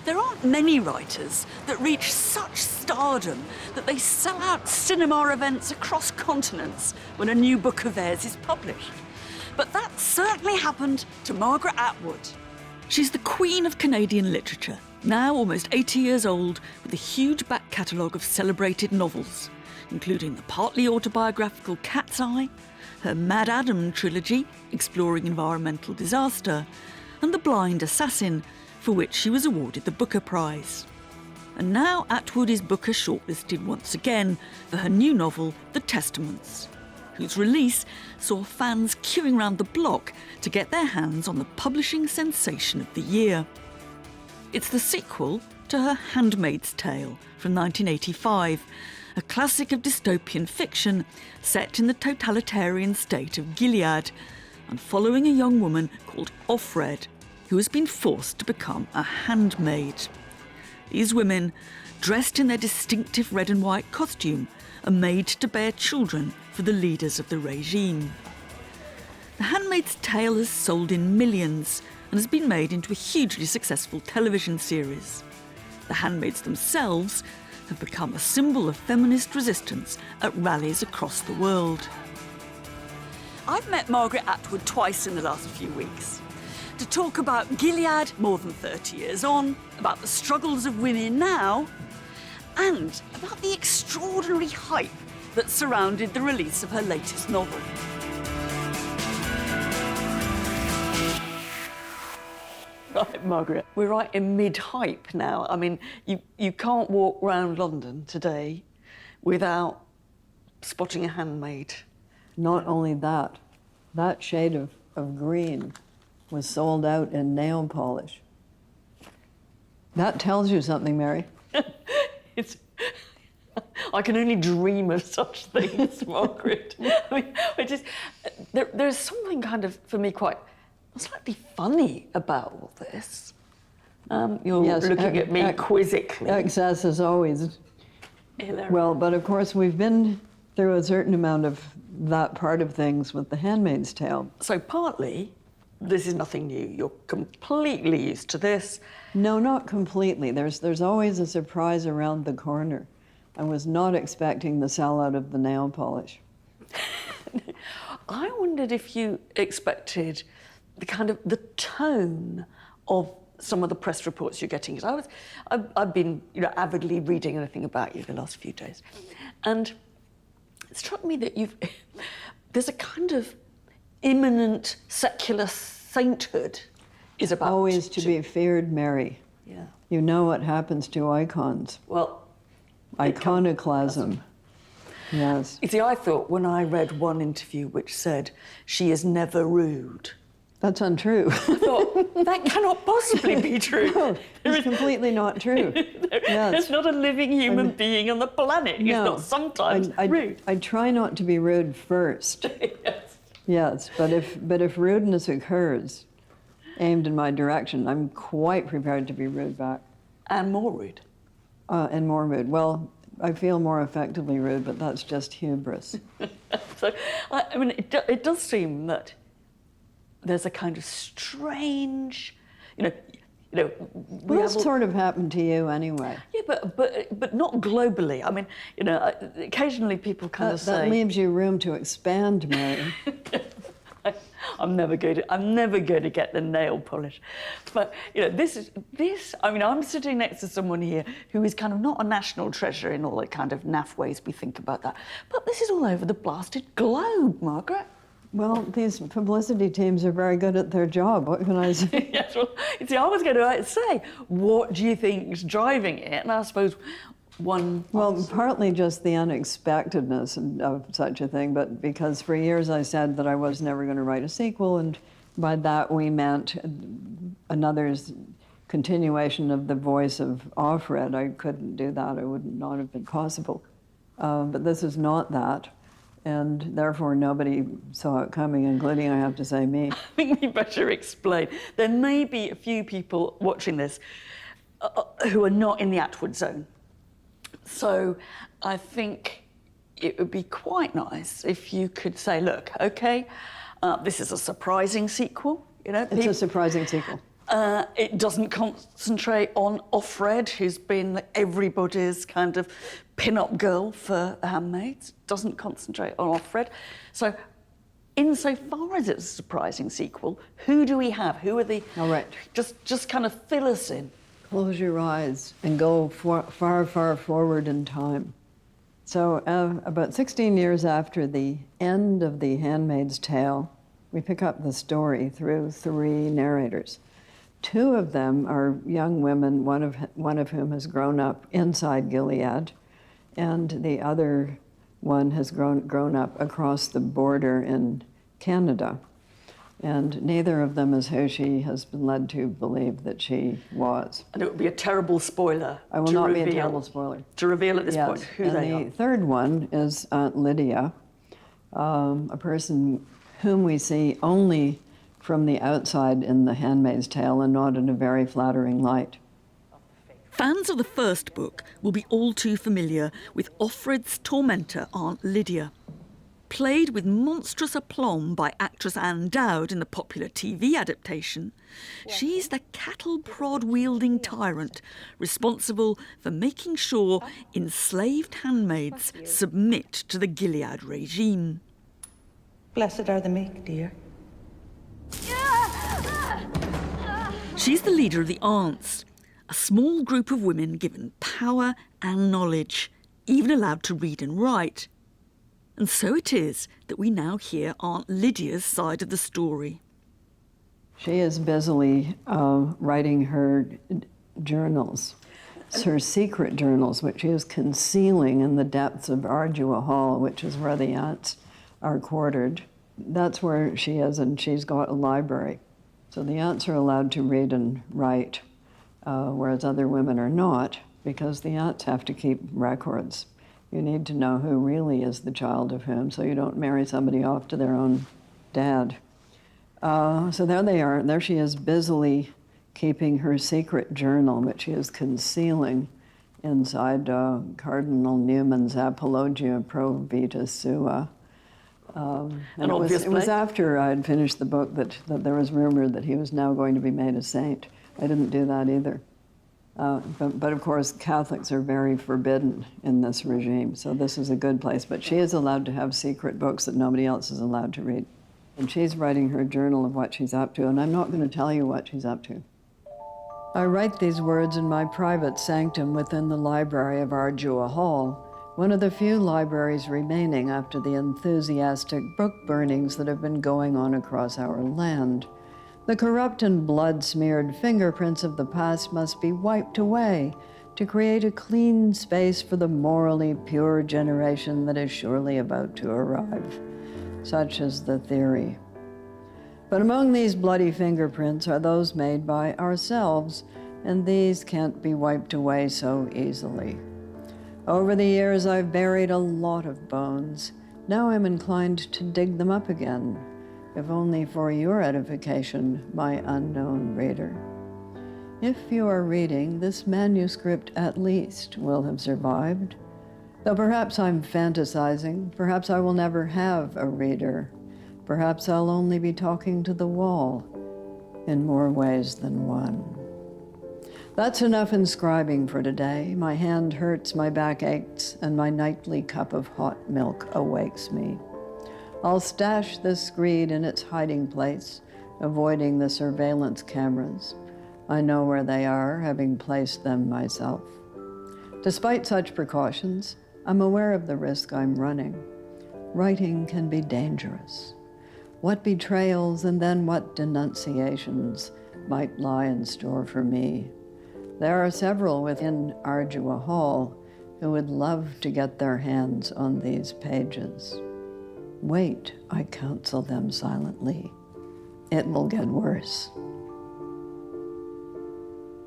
There aren't many writers that reach such stardom that they sell out cinema events across continents when a new book of theirs is published. But that certainly happened to Margaret Atwood. She's the queen of Canadian literature, now almost 80 years old, with a huge back catalogue of celebrated novels, including the partly autobiographical Cat's Eye, her Mad Adam trilogy, exploring environmental disaster, and The Blind Assassin, for which she was awarded the Booker Prize. And now Atwood is Booker shortlisted once again for her new novel, The Testaments, whose release saw fans queuing round the block to get their hands on the publishing sensation of the year. It's the sequel to her Handmaid's Tale from 1985, a classic of dystopian fiction set in the totalitarian state of Gilead and following a young woman called Offred, who has been forced to become a handmaid. These women, dressed in their distinctive red and white costume, are made to bear children for the leaders of the regime. The Handmaid's Tale has sold in millions and has been made into a hugely successful television series. The handmaids themselves have become a symbol of feminist resistance at rallies across the world. I've met Margaret Atwood twice in the last few weeks to talk about Gilead more than 30 years on, about the struggles of women now, and about the extraordinary hype that surrounded the release of her latest novel. Right, Margaret, we're right in mid-hype now. I mean, you can't walk round London today without spotting a handmaid. Not only that, that shade of green was sold out in nail polish. That tells you something, Mary. I can only dream of such things, Margaret. I mean, there's something kind of, for me, quite slightly funny about all this. You're looking at me quizzically. Excess is always. Hilarious. Well, but of course we've been through a certain amount of that part of things with The Handmaid's Tale. So partly, this is nothing new. You're completely used to this. No, not completely. There's always a surprise around the corner. I was not expecting the sellout of the nail polish. I wondered if you expected the tone of some of the press reports you're getting. Because I've been avidly reading anything about you the last few days, and it struck me that there's a kind of imminent secular sainthood is about always to be feared, Mary. Yeah. You know what happens to icons. Well, iconoclasm. Yes. You see, I thought when I read one interview which said she is never rude. That's untrue. I thought, that cannot possibly be true. No, it's completely not true. There's not a living human being on the planet who's not sometimes rude. I try not to be rude first. Yes. Yes, but if rudeness occurs, aimed in my direction, I'm quite prepared to be rude back. And more rude. And more rude. Well, I feel more effectively rude, but that's just hubris. So, I mean, it does seem that there's a kind of strange, Well, that's sort of happened to you anyway. Yeah, but not globally. I mean, occasionally people kind of say that leaves you room to expand, Mary. I'm never going to get the nail polish, but this. I mean, I'm sitting next to someone here who is kind of not a national treasure in all the kind of naff ways we think about that, but this is all over the blasted globe, Margaret. Well, these publicity teams are very good at their job. What can I say? Yes, well, you see, I was going to say, what do you think is driving it? And I suppose one... Well, partly just the unexpectedness of such a thing, but because for years I said that I was never going to write a sequel, and by that we meant another's continuation of the voice of Offred. I couldn't do that. It would not have been possible. But this is not that. And therefore, nobody saw it coming, including, I have to say, me. I think we better explain. There may be a few people watching this who are not in the Atwood zone. So I think it would be quite nice if you could say, look, OK, this is a surprising sequel. It's a surprising sequel. It doesn't concentrate on Offred, who's been everybody's kind of pin-up girl for The Handmaids. It doesn't concentrate on Offred. So, insofar as it's a surprising sequel, who do we have? Who are the... All right. Just kind of fill us in. Close your eyes and go far, far forward in time. So about 16 years after the end of The Handmaid's Tale, we pick up the story through 3 narrators. 2 of them are young women, one of whom has grown up inside Gilead, and the other one has grown up across the border in Canada. And neither of them is who she has been led to believe that she was. And it would be a terrible spoiler. I will not be a terrible spoiler. To reveal at this point who they are. And the third one is Aunt Lydia, a person whom we see only from the outside in The Handmaid's Tale and not in a very flattering light. Fans of the first book will be all too familiar with Offred's tormentor, Aunt Lydia. Played with monstrous aplomb by actress Anne Dowd in the popular TV adaptation, she's the cattle-prod-wielding tyrant responsible for making sure enslaved handmaids submit to the Gilead regime. Blessed are the meek, dear. She's the leader of the Aunts, a small group of women given power and knowledge, even allowed to read and write. And so it is that we now hear Aunt Lydia's side of the story. She is busily writing her journals, her secret journals, which she is concealing in the depths of Ardua Hall, which is where the aunts are quartered. That's where she is, and she's got a library. So the aunts are allowed to read and write, whereas other women are not, because the aunts have to keep records. You need to know who really is the child of whom, so you don't marry somebody off to their own dad. So there they are. There she is, busily keeping her secret journal, which she is concealing inside Cardinal Newman's Apologia Pro Vita Sua. And it was after I had finished the book that there was rumor that he was now going to be made a saint. I didn't do that either. But of course, Catholics are very forbidden in this regime, so this is a good place. But she is allowed to have secret books that nobody else is allowed to read. And she's writing her journal of what she's up to, and I'm not going to tell you what she's up to. I write these words in my private sanctum within the library of Ardua Hall, one of the few libraries remaining after the enthusiastic book burnings that have been going on across our land. The corrupt and blood-smeared fingerprints of the past must be wiped away to create a clean space for the morally pure generation that is surely about to arrive. Such is the theory. But among these bloody fingerprints are those made by ourselves, and these can't be wiped away so easily. Over the years, I've buried a lot of bones. Now I'm inclined to dig them up again, if only for your edification, my unknown reader. If you are reading, this manuscript at least will have survived. Though perhaps I'm fantasizing, perhaps I will never have a reader. Perhaps I'll only be talking to the wall in more ways than one. That's enough inscribing for today. My hand hurts, my back aches, and my nightly cup of hot milk awakes me. I'll stash this screed in its hiding place, avoiding the surveillance cameras. I know where they are, having placed them myself. Despite such precautions, I'm aware of the risk I'm running. Writing can be dangerous. What betrayals and then what denunciations might lie in store for me? There are several within Ardua Hall who would love to get their hands on these pages. Wait, I counsel them silently. It will get worse.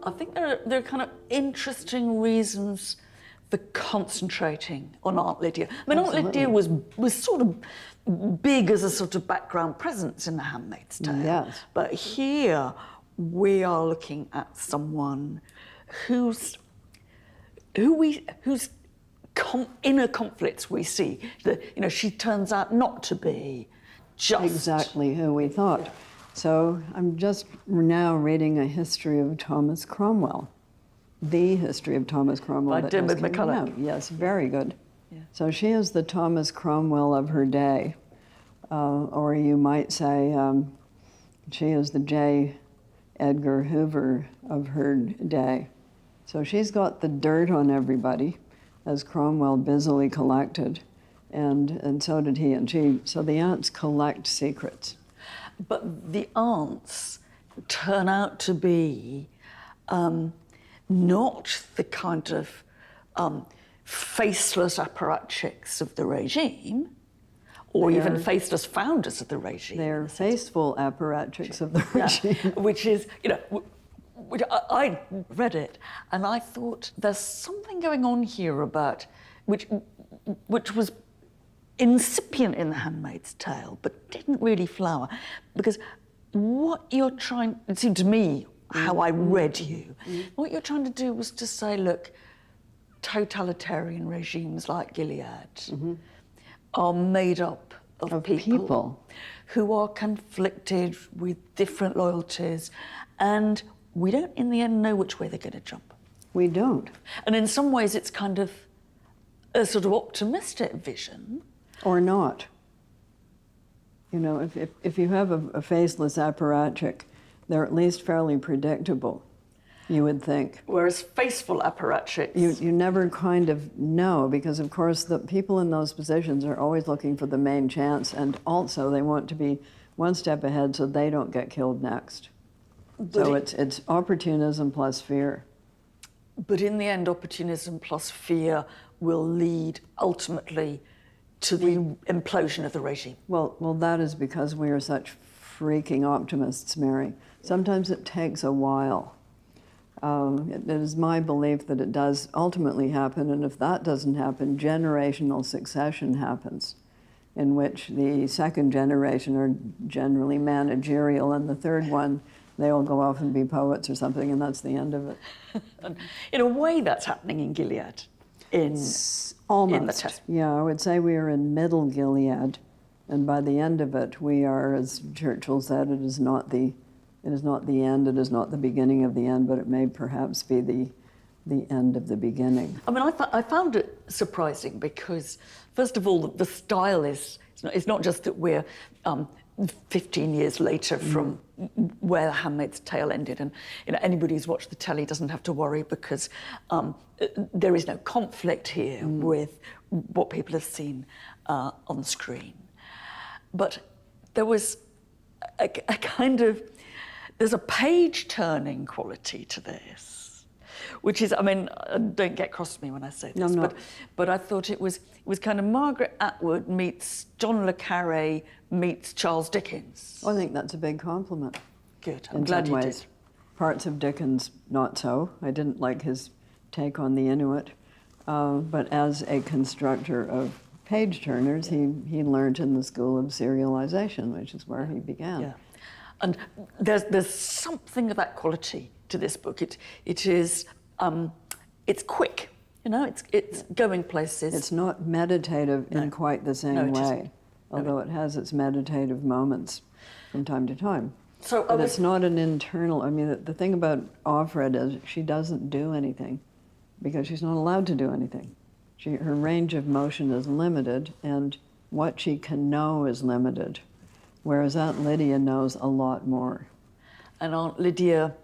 I think there are kind of interesting reasons for concentrating on Aunt Lydia. I mean, Absolutely. Aunt Lydia was sort of big as a sort of background presence in The Handmaid's Tale. Yes. But here we are looking at someone whose inner conflicts we see. That, you know, she turns out not to be just Exactly who we thought. So I'm just now reading a history of Thomas Cromwell, the history of Thomas Cromwell. By that Diarmaid just came MacCulloch. out. Yes, very good. Yeah. So she is the Thomas Cromwell of her day, or you might say she is the J. Edgar Hoover of her day. So she's got the dirt on everybody, as Cromwell busily collected, and so did he. So the aunts collect secrets. But the aunts turn out to be not the kind of faceless apparatchiks of the regime, or even faceless founders of the regime. They're faithful apparatchiks of the regime. Yeah, which is, which I read it and I thought there's something going on here about which was incipient in The Handmaid's Tale, but didn't really flower, because what you're trying, it seemed to me, how I read you, what you're trying to do was to say, look, totalitarian regimes like Gilead are made up of people who are conflicted with different loyalties, and we don't in the end know which way they're going to jump. We don't. And in some ways it's kind of a sort of optimistic vision. Or not. If you have a faceless apparatchik, they're at least fairly predictable, you would think. Whereas faithful apparatchiks... You never kind of know, because of course the people in those positions are always looking for the main chance, and also they want to be one step ahead so they don't get killed next. So it's opportunism plus fear. But in the end, opportunism plus fear will lead ultimately to the implosion of the regime. Well, that is because we are such freaking optimists, Mary. Sometimes it takes a while. It is my belief that it does ultimately happen, and if that doesn't happen, generational succession happens, in which the second generation are generally managerial, and the third one, they all go off and be poets or something, and that's the end of it. And in a way, that's happening in Gilead. Almost. In the test. Yeah, I would say we are in middle Gilead, and by the end of it, we are, as Churchill said, it is not the end, it is not the beginning of the end, but it may perhaps be the end of the beginning. I mean, I found it surprising because, first of all, the style is, it's not just that we're 15 years later from where The Handmaid's Tale ended, and anybody who's watched the telly doesn't have to worry because there is no conflict here with what people have seen on screen. But there was a kind of, there's a page-turning quality to this, which is, I mean, don't get cross with me when I say this, but I thought it was kind of Margaret Atwood meets John le Carré meets Charles Dickens. I think that's a big compliment. Good, I'm glad you did. Parts of Dickens, not so. I didn't like his take on the Inuit, but as a constructor of page-turners, he learned in the school of serialization, which is where he began. Yeah. And there's something of that quality to this book. It is, it's quick, it's going places. It's not meditative in quite the same way, although it has its meditative moments from time to time. But it's not an internal, I mean, the thing about Offred is she doesn't do anything because she's not allowed to do anything. Her range of motion is limited, and what she can know is limited, whereas Aunt Lydia knows a lot more. And Aunt Lydia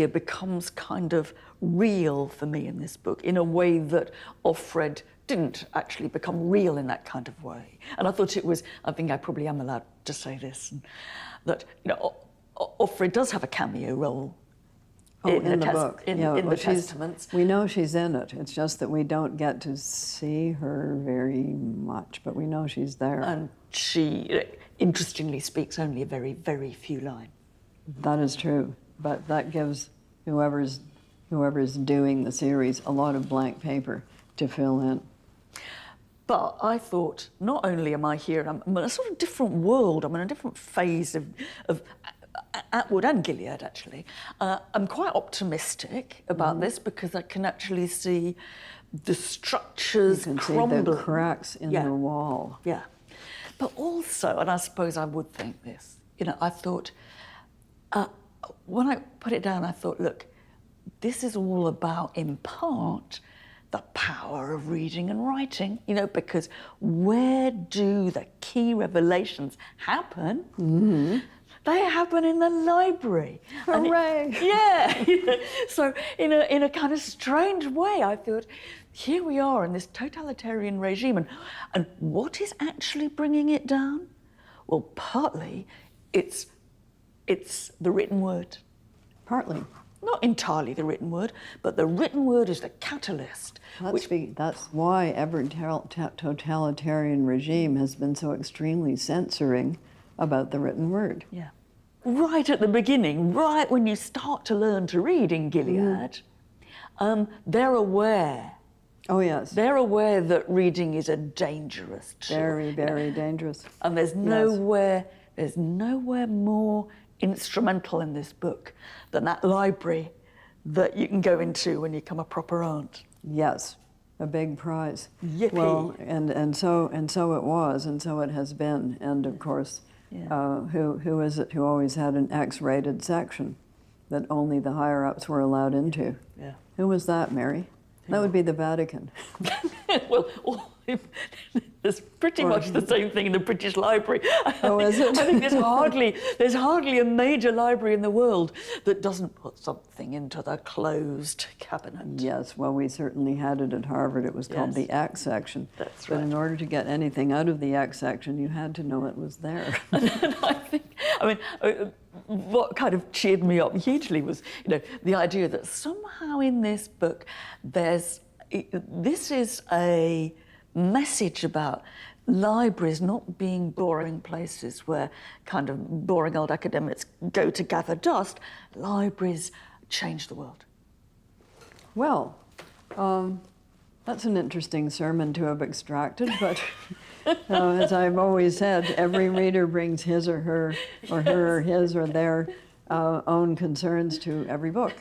becomes kind of real for me in this book in a way that Offred didn't actually become real in that kind of way. And I thought it was, I think I probably am allowed to say this, that Offred does have a cameo role in the book. In the Testaments. We know she's in it. It's just that we don't get to see her very much, but we know she's there. And she, interestingly, speaks only a very, very few lines. That is true, but that gives whoever's doing the series a lot of blank paper to fill in. But I thought, not only am I here, I'm in a sort of different world, I'm in a different phase of Atwood and Gilead, actually. I'm quite optimistic about this because I can actually see the structures crumbling. See the cracks in the wall. Yeah. But also, and I suppose I would think this, I thought, when I put it down, I thought, look, this is all about, in part, the power of reading and writing, because where do the key revelations happen? Mm-hmm. They happen in the library. Hooray! Yeah. So in a kind of strange way, I thought, here we are in this totalitarian regime, and what is actually bringing it down? Well, partly it's the written word. Partly. Not entirely the written word, but the written word is the catalyst. That's why every totalitarian regime has been so extremely censoring about the written word. Yeah. Right at the beginning, right when you start to learn to read in Gilead, they're aware. Oh, yes. They're aware that reading is a dangerous tool. Very, very dangerous. And there's nowhere more instrumental in this book than that library that you can go into when you become a proper aunt. Yes, a big prize. Yippee. Well, and so it was, and so it has been. And of course, who is it who always had an X-rated section that only the higher-ups were allowed into? Yeah. Who was that, Mary? That would be the Vatican. Well, there's pretty much the same thing in the British Library. Oh, is it? I think there's hardly a major library in the world that doesn't put something into the closed cabinet. Yes, well, we certainly had it at Harvard. It was called the X section. That's But right. in order to get anything out of the X section, you had to know it was there. And what kind of cheered me up hugely was, the idea that somehow in this book, this is a message about libraries not being boring places where kind of boring old academics go to gather dust. Libraries change the world. Well, that's an interesting sermon to have extracted, but as I've always said, every reader brings his or her or his or their own concerns to every book.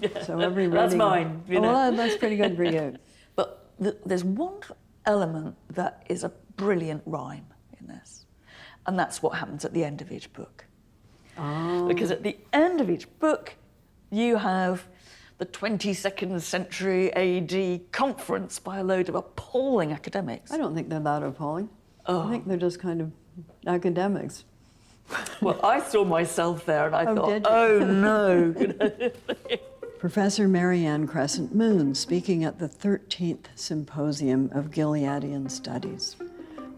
Yeah, So every reading... that's mine. Well, that's pretty good for you. But there's one element that is a brilliant rhyme in this, and that's what happens at the end of each book. Oh. Because at the end of each book, you have the 22nd century AD conference by a load of appalling academics. I don't think they're that appalling. I think they're just kind of academics. Well, I saw myself there and I Oh, thought, did you? oh no. Professor Marianne Crescent Moon speaking at the 13th Symposium of Gileadian Studies.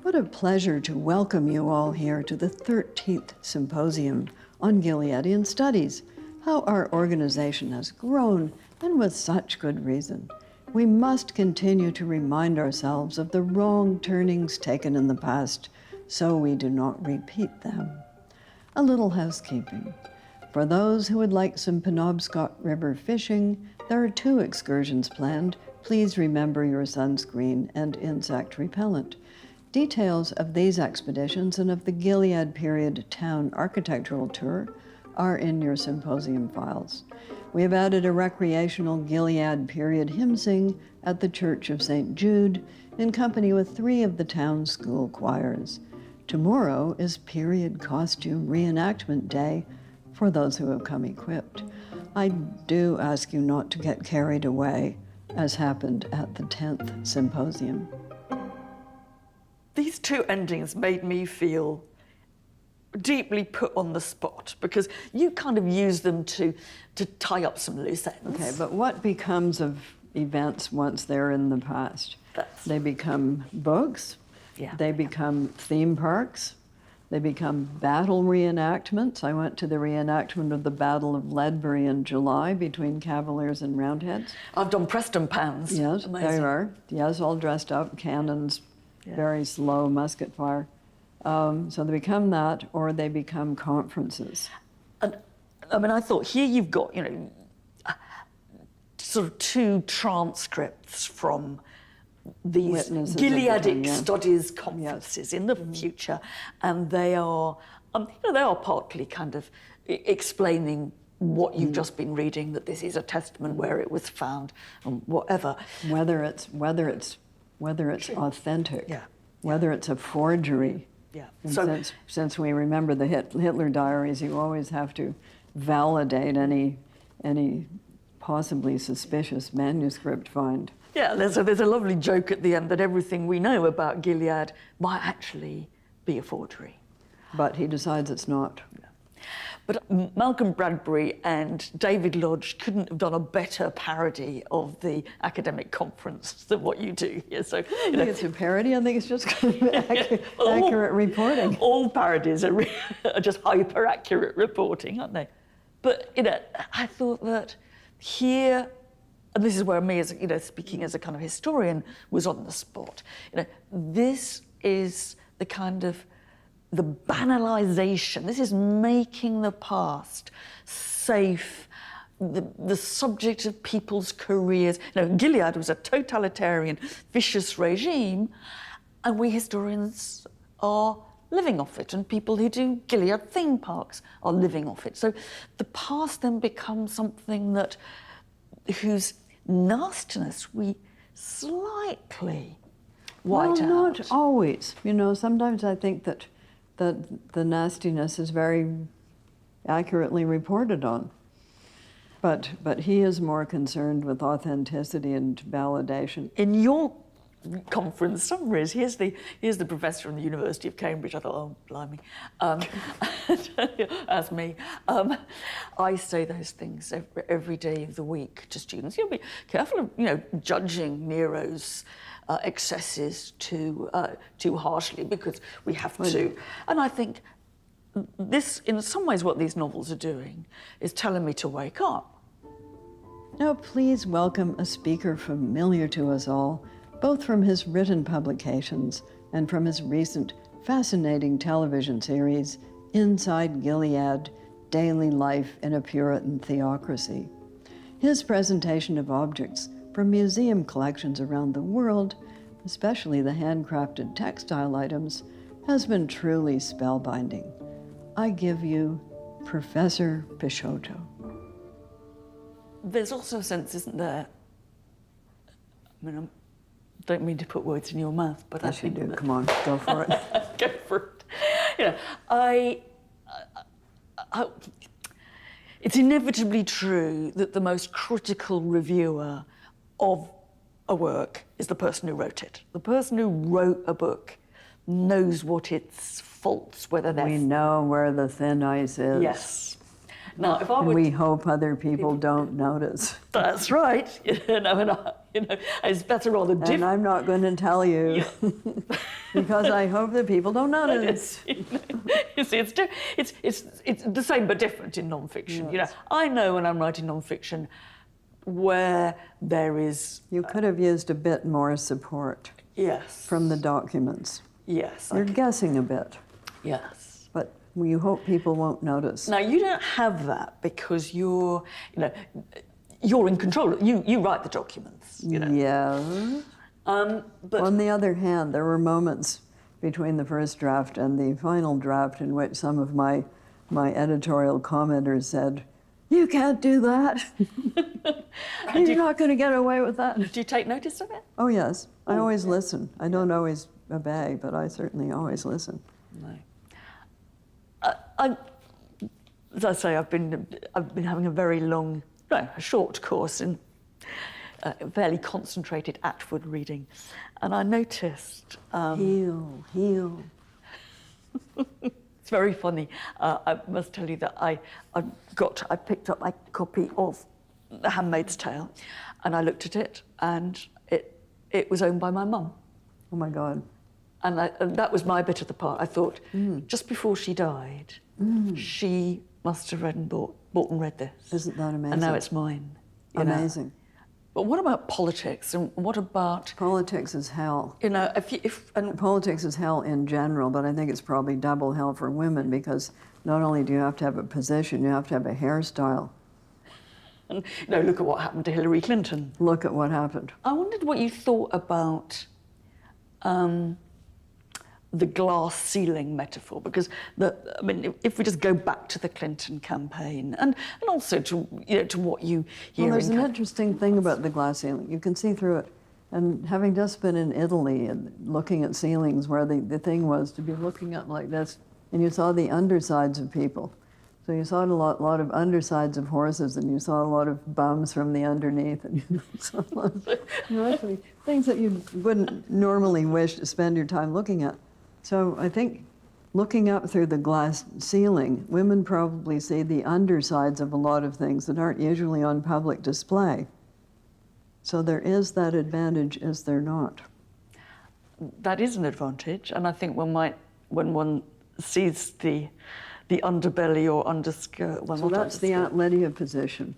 What a pleasure to welcome you all here to the 13th Symposium on Gileadian Studies. How our organization has grown, and with such good reason. We must continue to remind ourselves of the wrong turnings taken in the past, so we do not repeat them. A little housekeeping. For those who would like some Penobscot River fishing, there are 2 excursions planned. Please remember your sunscreen and insect repellent. Details of these expeditions and of the Gilead period town architectural tour are in your symposium files. We have added a recreational Gilead period hymn sing at the Church of St. Jude in company with 3 of the town's school choirs. Tomorrow is period costume reenactment day for those who have come equipped. I do ask you not to get carried away, as happened at the 10th Symposium. These 2 endings made me feel deeply put on the spot because you kind of use them to tie up some loose ends. Okay, but what becomes of events once they're in the past? They become books, they become theme parks, they become battle reenactments. I went to the reenactment of the Battle of Ledbury in July between Cavaliers and Roundheads. I've done Preston Pans. Yes, Amazing. there are. Yes, all dressed up, cannons, very slow musket fire. So they become that, or they become conferences. And I mean, I thought here you've got, sort of 2 transcripts from these Witnesses Gileadic yeah. studies conferences in the future, and they are, they are partly kind of explaining what you've just been reading, that this is a testament where it was found, and whatever. Whether it's authentic, Yeah. whether it's a forgery, Yeah. And So since we remember the Hitler diaries, you always have to validate any possibly suspicious manuscript find. yeah, there's a lovely joke at the end that everything we know about Gilead might actually be a forgery. But he decides it's not. But Malcolm Bradbury and David Lodge couldn't have done a better parody of the academic conference than what you do here. So, I don't think it's a parody. I think it's just kind of accurate reporting. All parodies are just hyper-accurate reporting, aren't they? But, I thought that here, and this is where me, as speaking as a kind of historian, was on the spot. This is the kind of the banalization. This is making the past safe, the subject of people's careers. Gilead was a totalitarian, vicious regime, and we historians are living off it, and people who do Gilead theme parks are living off it. So the past then becomes something whose nastiness we slightly white out. Well, not always. Sometimes I think that the nastiness is very accurately reported on. But he is more concerned with authenticity and validation. In your conference summaries, here's the professor from the University of Cambridge. I thought, oh, blimey. As me. I say those things every day of the week to students. You'll be careful of, judging Nero's excesses too harshly, because we have to. And I think this, in some ways, what these novels are doing is telling me to wake up. Now, please welcome a speaker familiar to us all, both from his written publications and from his recent fascinating television series, Inside Gilead, Daily Life in a Puritan Theocracy. His presentation of objects from museum collections around the world, especially the handcrafted textile items, has been truly spellbinding. I give you Professor Peixoto. There's also a sense, isn't there? I don't mean to put words in your mouth, but Yes, I think you do. that, Come on, go for it. go for it. I it's inevitably true that the most critical reviewer of a work is the person who wrote it. The person who wrote a book knows what its faults, whether they're... We know where the thin ice is. Yes. Now, if I And were... we hope other people don't notice. That's right. It's better on the And I'm not going to tell you, because I hope that people don't notice. You see, it's the same but different in non-fiction. Yes. I know when I'm writing non-fiction where there is... You could have used a bit more support Yes. from the documents. Yes. You're guessing a bit, Yes. but you hope people won't notice. Now, you don't have that because you're in control. You write the documents, Yeah. But On the other hand, there were moments between the first draft and the final draft in which some of my editorial commenters said, "You can't do that. You're not going to get away with that." do you take notice of it? Oh, yes. I always listen. I don't always obey, but I certainly always listen. No. As I say, I've been having a short course in fairly concentrated Atwood reading, and I noticed. Heal. It's very funny. I must tell you that I picked up my copy of The Handmaid's Tale, and I looked at it, and it was owned by my mum. Oh, my God. And that was my bit of the part. I thought, just before she died, she must have bought and read this. Isn't that amazing? And now it's mine. you know. Amazing. But what about politics? And what about... Politics is hell. You know, and Politics is hell in general, but I think it's probably double hell for women because not only do you have to have a position, you have to have a hairstyle. you know, look at what happened to Hillary Clinton. Look at what happened. I wondered what you thought about the glass ceiling metaphor, because I mean, if we just go back to the Clinton campaign and also to what you hear. Well, there's in an interesting thing about the glass ceiling. You can see through it. And having just been in Italy and looking at ceilings where the thing was to be looking up like this, and you saw the undersides of people. So you saw a lot of undersides of horses, and you saw a lot of bums from the underneath, and you saw a lot of, actually things that you wouldn't normally wish to spend your time looking at. So I think looking up through the glass ceiling, women probably see the undersides of a lot of things that aren't usually on public display. So there is that advantage, is there not? That is an advantage, and I think when one sees the underbelly or underskirt. Well, So that's the Aunt Lydia position.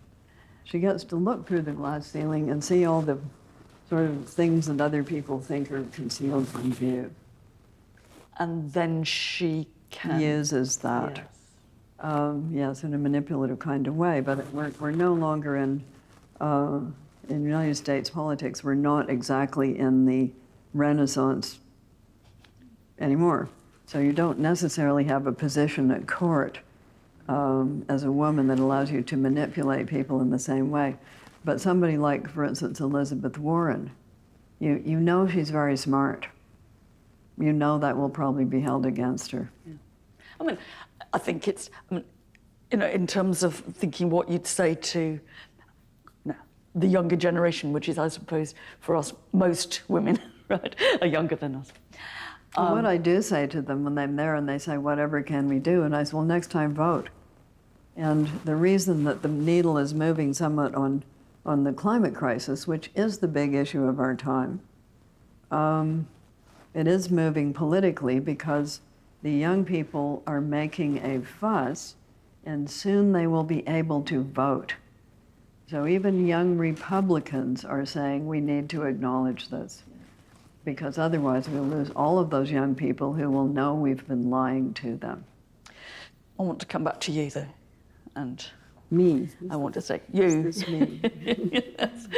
She gets to look through the glass ceiling and see all the sort of things that other people think are concealed from view. And then she can... Uses that. Yes. Yes, in a manipulative kind of way, but we're no longer in United States politics, we're not exactly in the Renaissance anymore. So you don't necessarily have a position at court as a woman that allows you to manipulate people in the same way. But somebody like, for instance, Elizabeth Warren, you know she's very smart. You know that will probably be held against her. Yeah. I mean, I think it's, in terms of thinking what you'd say to the younger generation, which is, I suppose, for us, most women, right, are younger than us. Well, what I do say to them when I'm there and they say, whatever can we do? And I say, well, next time vote. And the reason that the needle is moving somewhat on the climate crisis, which is the big issue of our time, it is moving politically because the young people are making a fuss and soon they will be able to vote. So even young Republicans are saying we need to acknowledge this, because otherwise we'll lose all of those young people who will know we've been lying to them. I want to come back to you, though, and me. I want to say you. It's me. Yes.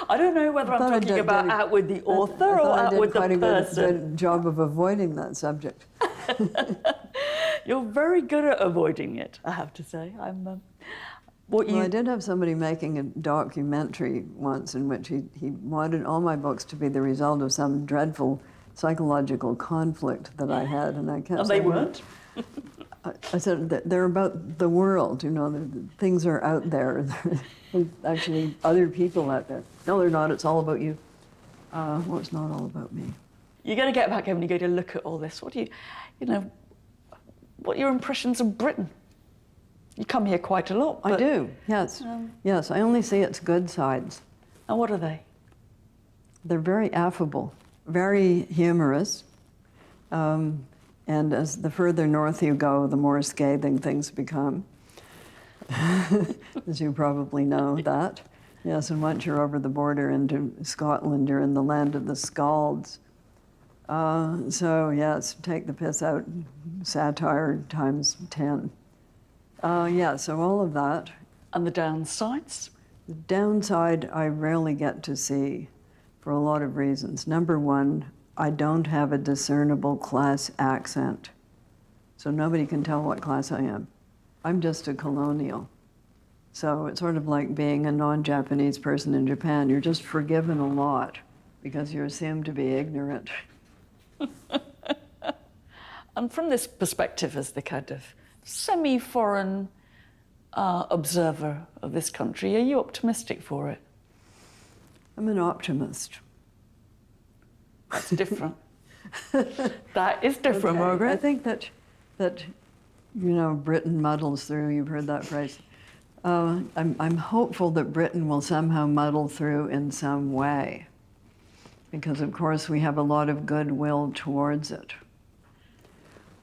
I don't know whether I'm talking about Atwood the author or Atwood the person. I did quite a good job of avoiding that subject. You're very good at avoiding it, I have to say. Well, I did have somebody making a documentary once in which he wanted all my books to be the result of some dreadful psychological conflict that I had, and I kept saying, they weren't? I said, they're about the world, the things are out there. There's actually other people out there. No, they're not, it's all about you. Well, it's not all about me. You're going to get back home and you're going to look at all this. What are your impressions of Britain? You come here quite a lot. I do, yes. Yes, I only see its good sides. And what are they? They're very affable, very humorous. And as the further north you go, the more scathing things become. As you probably know that. Yes, and once you're over the border into Scotland, you're in the land of the Scalds. So yes, take the piss out, satire times 10. Yeah, so all of that. And the downsides? The downside I rarely get to see for a lot of reasons. Number one, I don't have a discernible class accent. So nobody can tell what class I am. I'm just a colonial. So it's sort of like being a non-Japanese person in Japan. You're just forgiven a lot because you're assumed to be ignorant. And from this perspective as the kind of semi-foreign observer of this country, are you optimistic for it? I'm an optimist. That's different. That is different, Okay. Margaret. I think that Britain muddles through. You've heard that phrase. I'm hopeful that Britain will somehow muddle through in some way, because of course we have a lot of goodwill towards it.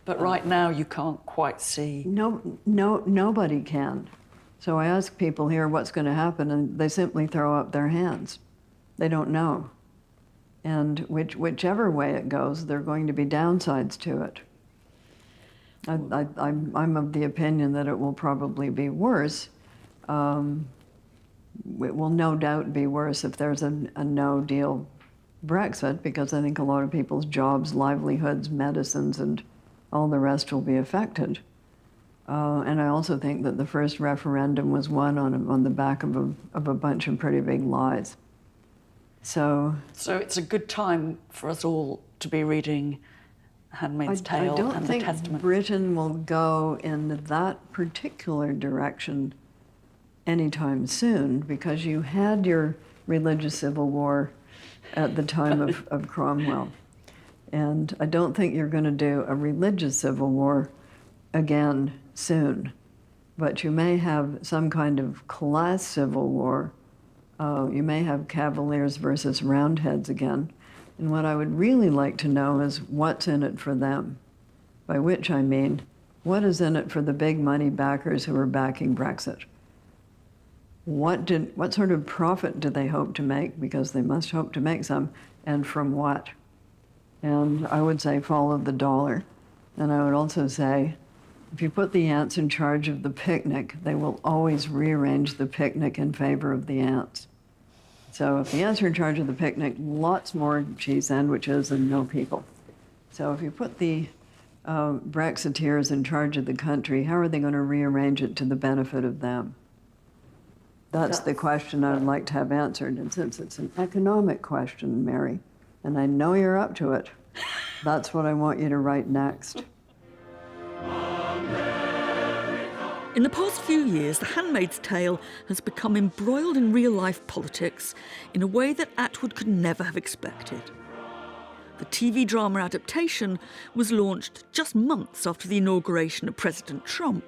But right now you can't quite see. Nobody can. So I ask people here what's going to happen, and they simply throw up their hands. They don't know. And whichever way it goes, there are going to be downsides to it. I'm of the opinion that it will probably be worse. It will no doubt be worse if there's a no-deal Brexit, because I think a lot of people's jobs, livelihoods, medicines, and all the rest will be affected. And I also think that the first referendum was won on the back of a bunch of pretty big lies. So it's a good time for us all to be reading Handmaid's Tale I don't and think the Testament. Britain will go in that particular direction anytime soon, because you had your religious civil war at the time of Cromwell. And I don't think you're going to do a religious civil war again soon. But you may have some kind of class civil war. You may have Cavaliers versus Roundheads again. And what I would really like to know is what's in it for them. By which I mean, what is in it for the big money backers who are backing Brexit? What sort of profit do they hope to make? Because they must hope to make some, and from what? And I would say follow the dollar. And I would also say, if you put the ants in charge of the picnic, they will always rearrange the picnic in favor of the ants. So if the ants are in charge of the picnic, lots more cheese sandwiches and no people. So if you put the Brexiteers in charge of the country, how are they going to rearrange it to the benefit of them? That's the question I'd like to have answered. And since it's an economic question, Mary, and I know you're up to it, that's what I want you to write next. In the past few years, The Handmaid's Tale has become embroiled in real-life politics in a way that Atwood could never have expected. The TV drama adaptation was launched just months after the inauguration of President Trump.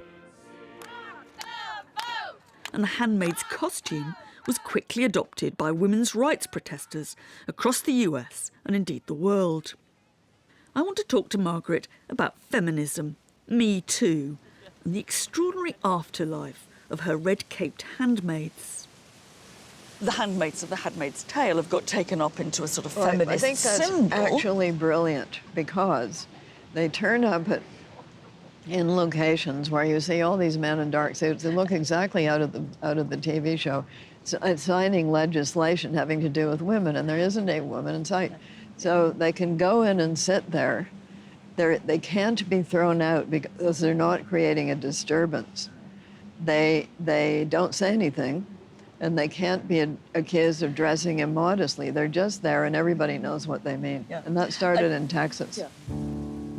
And the handmaid's costume was quickly adopted by women's rights protesters across the US and indeed the world. I want to talk to Margaret about feminism, Me Too, and the extraordinary afterlife of her red-caped handmaids. The handmaids of The Handmaid's Tale have got taken up into a sort of feminist I think that's symbol. actually brilliant, because they turn up in locations where you see all these men in dark suits. They look exactly out of the TV show, signing legislation having to do with women, and there isn't a woman in sight. So they can go in and sit there. They can't be thrown out because they're not creating a disturbance. They don't say anything, and they can't be accused of dressing immodestly. They're just there, and everybody knows what they mean. Yeah. And that started in Texas. Yeah.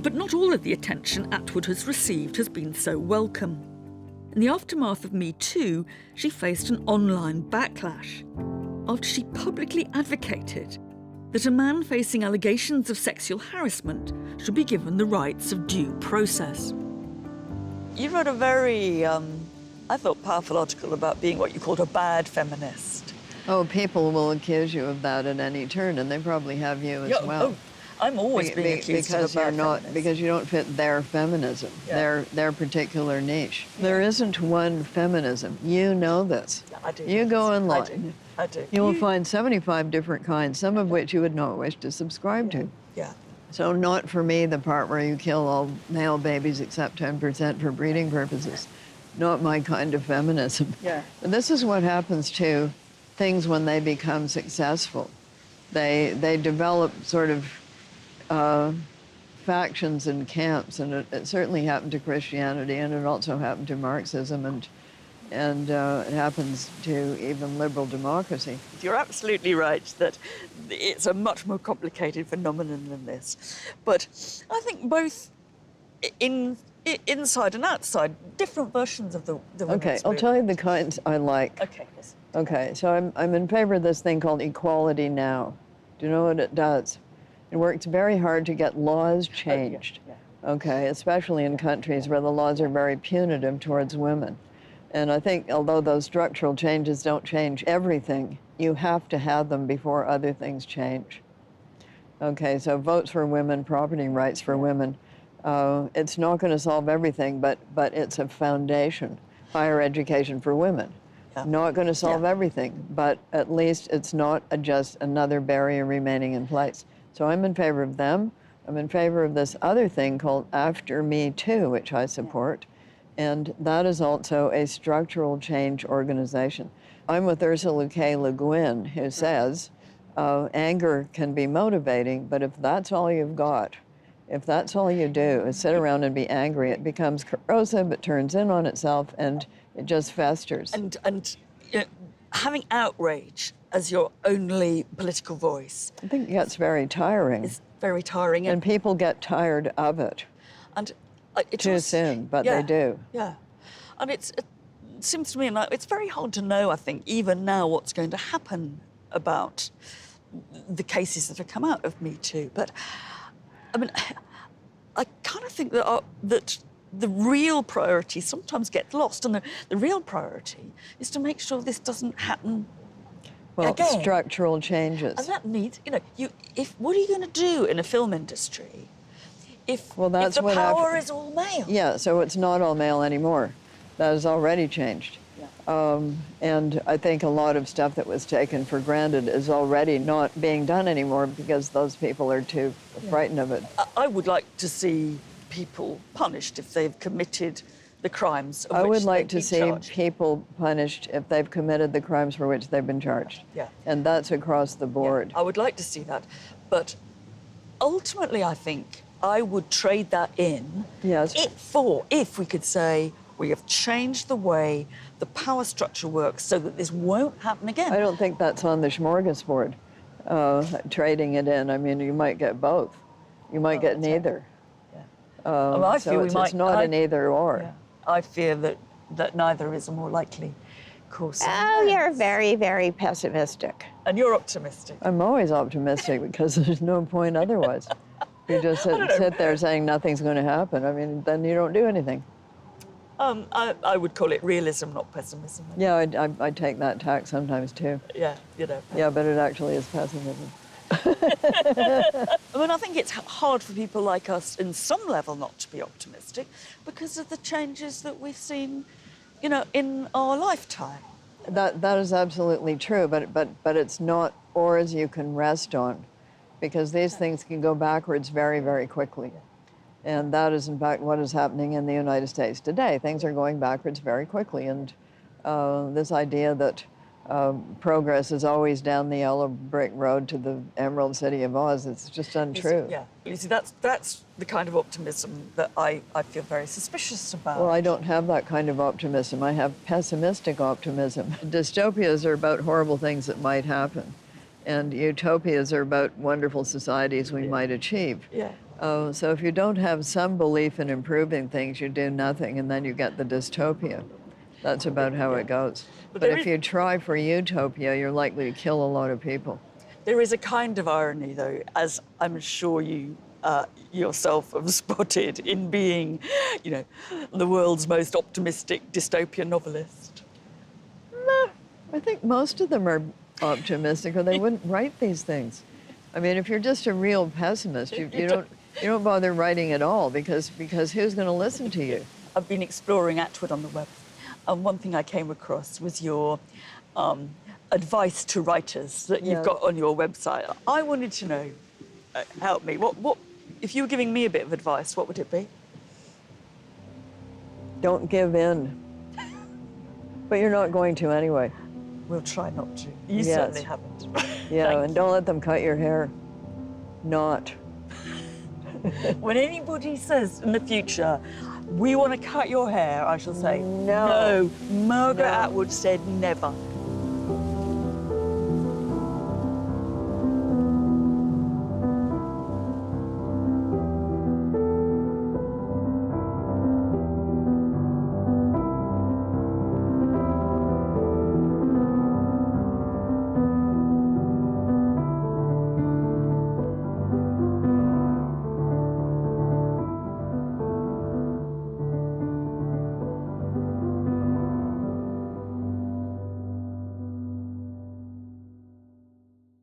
But not all of the attention Atwood has received has been so welcome. In the aftermath of Me Too, she faced an online backlash after she publicly advocated that a man facing allegations of sexual harassment should be given the rights of due process. You wrote a very, I thought, powerful article about being what you called a bad feminist. Oh, people will accuse you of that at any turn, and they probably have you as well. Oh, I'm always being accused of a bad feminist. Because you don't fit their feminism, their particular niche. Yeah. There isn't one feminism. You know this. Yeah, I do. You go online. I do. You will find 75 different kinds, some of which you would not wish to subscribe to. Yeah. So not for me, the part where you kill all male babies except 10% for breeding purposes. Not my kind of feminism. Yeah. And this is what happens to things when they become successful. They develop sort of factions and camps, and it certainly happened to Christianity, and it also happened to Marxism, and it happens to even liberal democracy. You're absolutely right that it's a much more complicated phenomenon than this. But I think both inside and outside, different versions of the women's Okay, I'll tell you the kinds I like. Okay, yes. Okay, so I'm in favor of this thing called Equality Now. Do you know what it does? It works very hard to get laws changed, okay, especially in countries where the laws are very punitive towards women. And I think although those structural changes don't change everything, you have to have them before other things change. Okay, so votes for women, property rights for women, it's not going to solve everything, but it's a foundation. Higher education for women. Not going to solve everything, but at least it's not just another barrier remaining in place. So I'm in favor of them. I'm in favor of this other thing called After Me Too, which I support. And that is also a structural change organization. I'm with Ursula K. Le Guin, who says anger can be motivating, but if that's all you've got, if that's all you do is sit around and be angry, it becomes corrosive, it turns in on itself, and it just festers. And having outrage as your only political voice I think it gets very tiring. is very tiring. And people get tired of it And it too just- soon, but yeah, they do. Yeah. And it seems to me like it's very hard to know, I think, even now, what's going to happen about the cases that have come out of Me Too. But, I mean, I kind of think that the real priority sometimes gets lost. And the real priority is to make sure this doesn't happen Well, again. structural changes. And that needs, what are you going to do in a film industry if that's the what power is all male? Yeah, so it's not all male anymore. That has already changed. Yeah. And I think a lot of stuff that was taken for granted is already not being done anymore because those people are too frightened of it. I would like to see people punished if they've committed the crimes of I which would like they've to been see charged. people punished if they've committed the crimes for which they've been charged. Yeah. And that's across the board. I would like to see that. But ultimately, I think I would trade that in Yes. if we could say we have changed the way the power structure works so that this won't happen again. I don't think that's on the smorgasbord, trading it in. I mean, you might get both. You might get that's right. neither. Yeah. Well, I So feel we it's might. not an either or. Yeah. I fear that neither is a more likely course. Oh, you're very, very pessimistic. And you're optimistic. I'm always optimistic because there's no point otherwise. You just sit there saying nothing's going to happen. I mean, then you don't do anything. I would call it realism, not pessimism. Yeah, I take that tack sometimes too. Yeah, Yeah, but it actually is pessimism. I mean, I think it's hard for people like us, in some level, not to be optimistic because of the changes that we've seen, in our lifetime. That is absolutely true, but it's not oars you can rest on, because these things can go backwards very, very quickly. And that is, in fact, what is happening in the United States today. Things are going backwards very quickly, and this idea that progress is always down the yellow brick road to the Emerald City of Oz, it's just untrue. Yeah. You see, that's the kind of optimism that I feel very suspicious about. Well, I don't have that kind of optimism. I have pessimistic optimism. Dystopias are about horrible things that might happen, and utopias are about wonderful societies we might achieve. Yeah. So if you don't have some belief in improving things, you do nothing, and then you get the dystopia. That's about how it goes. But if you try for utopia, you're likely to kill a lot of people. There is a kind of irony, though, as I'm sure you yourself have spotted in being, the world's most optimistic dystopian novelist. I think most of them are optimistic, or they wouldn't write these things. I mean, if you're just a real pessimist, you don't bother writing at all, because who's going to listen to you? I've been exploring Atwood on the web, and one thing I came across was your advice to writers that you've got on your website. I wanted to know, help me, what if you were giving me a bit of advice, what would it be? Don't give in. But you're not going to anyway. We'll try not to. You Yes. certainly haven't. Yeah, Thank and don't let them cut your hair. Not. When anybody says in the future, we want to cut your hair, I shall say, No. Margaret No. Atwood said never.